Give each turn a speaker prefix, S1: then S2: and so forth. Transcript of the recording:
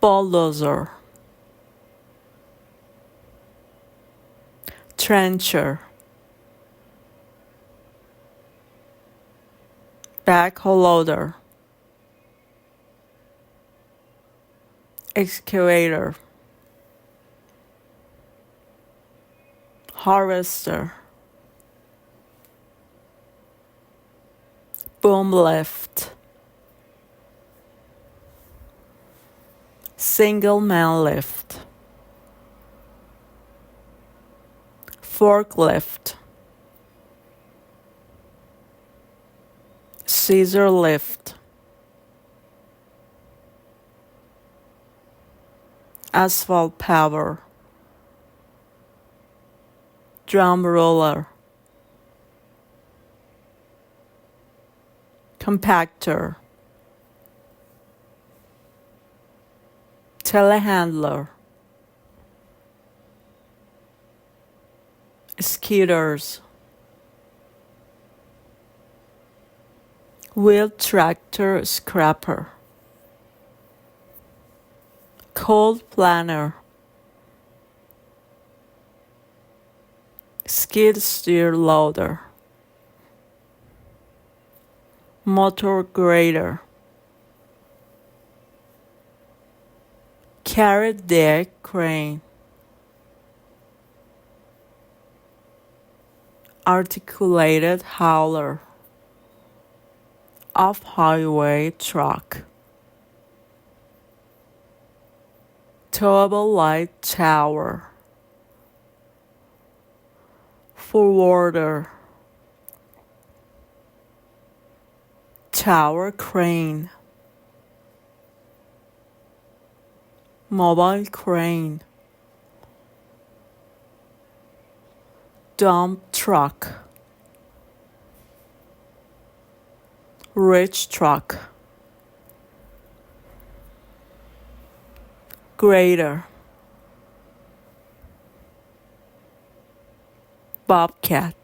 S1: Bulldozer, trencher, backhoe loader, excavator, harvester, boom lift, single man lift, forklift, scissor lift, asphalt power, drum roller, compactor, telehandler, skidders, wheel tractor scraper, cold planer, skid steer loader, motor grader, carrot deck crane, articulated hauler, off-highway truck, towable light tower, forwarder, tower crane, mobile crane, dump truck, reach truck, grader, bobcat,